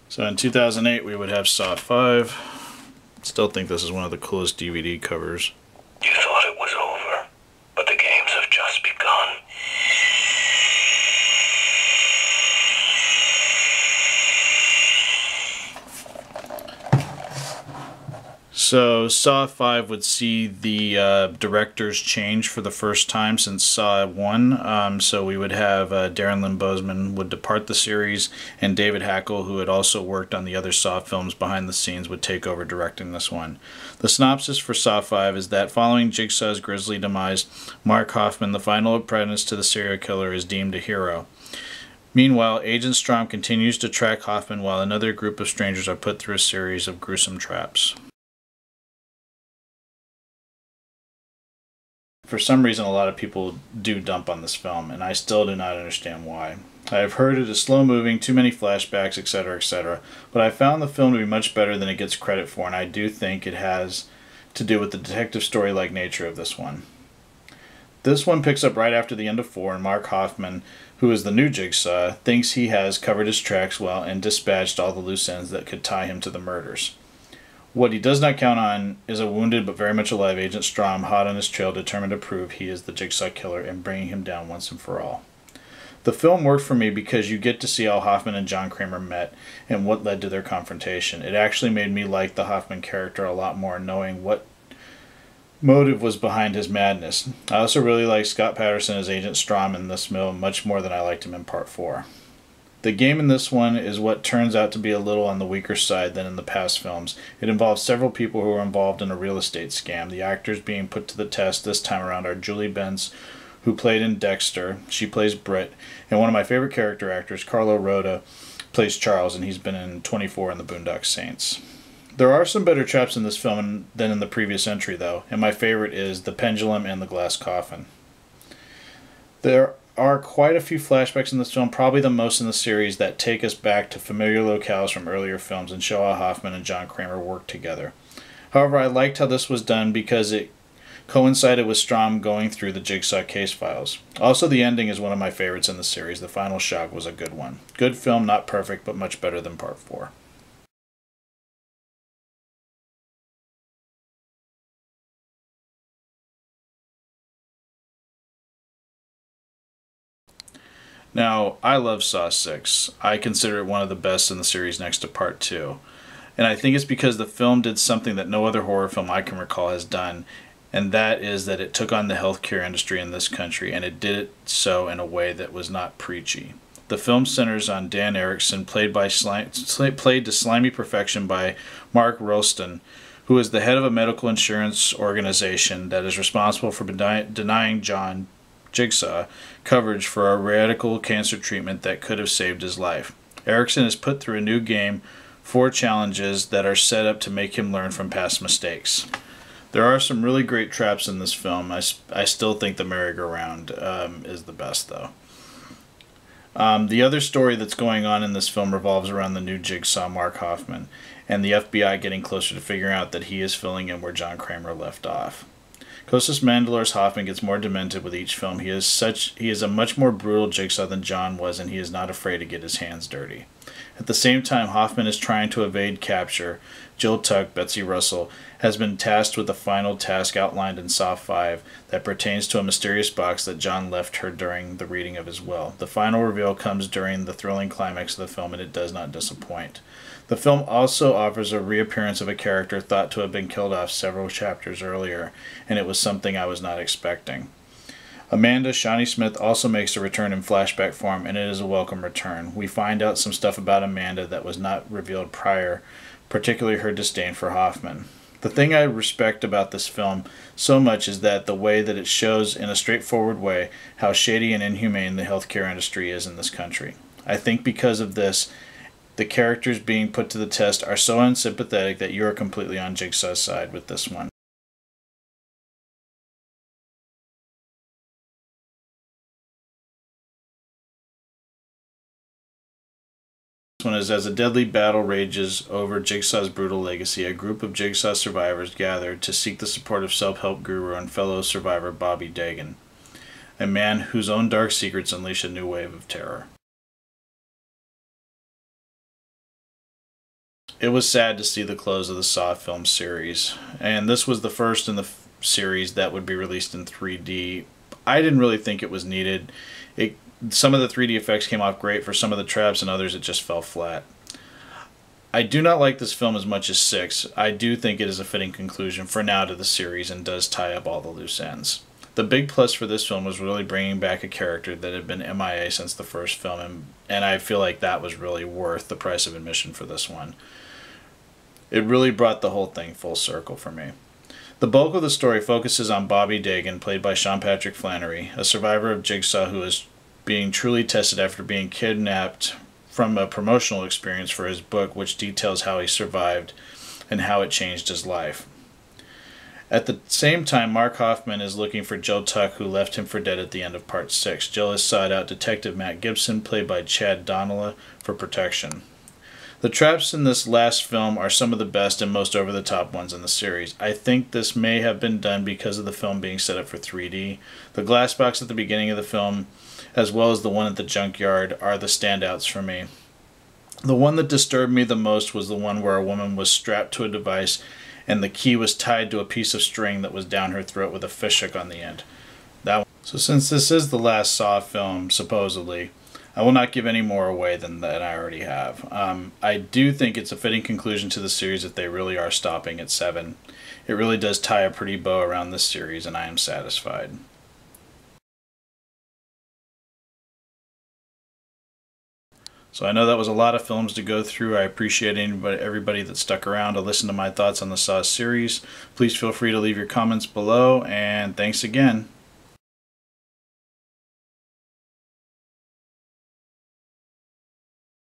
So in 2008 we would have Saw 5. Still think this is one of the coolest DVD covers. You thought it was over, but the games have just begun. So Saw 5 would see the directors change for the first time since Saw 1. So we would have Darren Lynn Bousman would depart the series, and David Hackle, who had also worked on the other Saw films behind the scenes, would take over directing this one. The synopsis for Saw 5 is that following Jigsaw's grisly demise, Mark Hoffman, the final apprentice to the serial killer, is deemed a hero. Meanwhile, Agent Strom continues to track Hoffman while another group of strangers are put through a series of gruesome traps. For some reason, a lot of people do dump on this film, and I still do not understand why. I have heard it is slow-moving, too many flashbacks, etc., etc., but I found the film to be much better than it gets credit for, and I do think it has to do with the detective story-like nature of this one. This one picks up right after the end of 4, and Mark Hoffman, who is the new Jigsaw, thinks he has covered his tracks well and dispatched all the loose ends that could tie him to the murders. What he does not count on is a wounded but very much alive Agent Strom hot on his trail, determined to prove he is the Jigsaw killer and bringing him down once and for all. The film worked for me because you get to see how Hoffman and John Kramer met and what led to their confrontation. It actually made me like the Hoffman character a lot more, knowing what motive was behind his madness. I also really like Scott Patterson as Agent Strom in this film much more than I liked him in Part 4. The game in this one is what turns out to be a little on the weaker side than in the past films. It involves several people who were involved in a real estate scam. The actors being put to the test this time around are Julie Benz, who played in Dexter. She plays Britt. And one of my favorite character actors, Carlo Rota, plays Charles, and he's been in 24 and the Boondock Saints. There are some better traps in this film than in the previous entry, though, and my favorite is the pendulum and the glass coffin. There are quite a few flashbacks in this film, probably the most in the series, that take us back to familiar locales from earlier films and show how Hoffman and John Kramer worked together. However, I liked how this was done because it coincided with Strom going through the Jigsaw case files. Also, the ending is one of my favorites in the series. The final shock was a good one. Good film, not perfect, but much better than Part 4. Now, I love Saw 6. I consider it one of the best in the series next to Part 2. And I think it's because the film did something that no other horror film I can recall has done, and that is that it took on the healthcare industry in this country, and it did it so in a way that was not preachy. The film centers on Dan Erickson, played to slimy perfection by Mark Rolston, who is the head of a medical insurance organization that is responsible for denying John Jigsaw coverage for a radical cancer treatment that could have saved his life. Erickson is put through a new game, 4 challenges that are set up to make him learn from past mistakes. There are some really great traps in this film. I still think the merry-go-round is the best, though. The other story that's going on in this film revolves around the new Jigsaw, Mark Hoffman, and the FBI getting closer to figuring out that he is filling in where John Kramer left off. Costas Mandylor's Hoffman gets more demented with each film. He is a much more brutal Jigsaw than John was, and he is not afraid to get his hands dirty. At the same time, Hoffman is trying to evade capture. Jill Tuck, Betsy Russell, has been tasked with the final task outlined in Saw 5 that pertains to a mysterious box that John left her during the reading of his will. The final reveal comes during the thrilling climax of the film, and it does not disappoint. The film also offers a reappearance of a character thought to have been killed off several chapters earlier, and it was something I was not expecting. Amanda Shawnee Smith also makes a return in flashback form, and it is a welcome return. We find out some stuff about Amanda that was not revealed prior, particularly her disdain for Hoffman. The thing I respect about this film so much is that the way that it shows in a straightforward way how shady and inhumane the healthcare industry is in this country. I think because of this, the characters being put to the test are so unsympathetic that you are completely on Jigsaw's side with this one. This one is as a deadly battle rages over Jigsaw's brutal legacy, a group of Jigsaw survivors gather to seek the support of self-help guru and fellow survivor Bobby Dagan, a man whose own dark secrets unleash a new wave of terror. It was sad to see the close of the Saw film series, and this was the first in the series that would be released in 3D. I didn't really think it was needed. Some of the 3D effects came off great for some of the traps, and others it just fell flat. I do not like this film as much as 6. I do think it is a fitting conclusion for now to the series and does tie up all the loose ends. The big plus for this film was really bringing back a character that had been MIA since the first film, and I feel like that was really worth the price of admission for this one. It really brought the whole thing full circle for me. The bulk of the story focuses on Bobby Dagan, played by Sean Patrick Flannery, a survivor of Jigsaw who is being truly tested after being kidnapped from a promotional experience for his book, which details how he survived and how it changed his life. At the same time, Mark Hoffman is looking for Joe Tuck, who left him for dead at the end of Part 6. Jill has sought out Detective Matt Gibson, played by Chad Donnelly, for protection. The traps in this last film are some of the best and most over-the-top ones in the series. I think this may have been done because of the film being set up for 3D. The glass box at the beginning of the film, as well as the one at the junkyard, are the standouts for me. The one that disturbed me the most was the one where a woman was strapped to a device and the key was tied to a piece of string that was down her throat with a fishhook on the end. So since this is the last Saw film, supposedly, I will not give any more away than that I already have. I do think it's a fitting conclusion to the series that they really are stopping at 7. It really does tie a pretty bow around this series, and I am satisfied. So I know that was a lot of films to go through. I appreciate everybody that stuck around to listen to my thoughts on the Saw series. Please feel free to leave your comments below, and thanks again.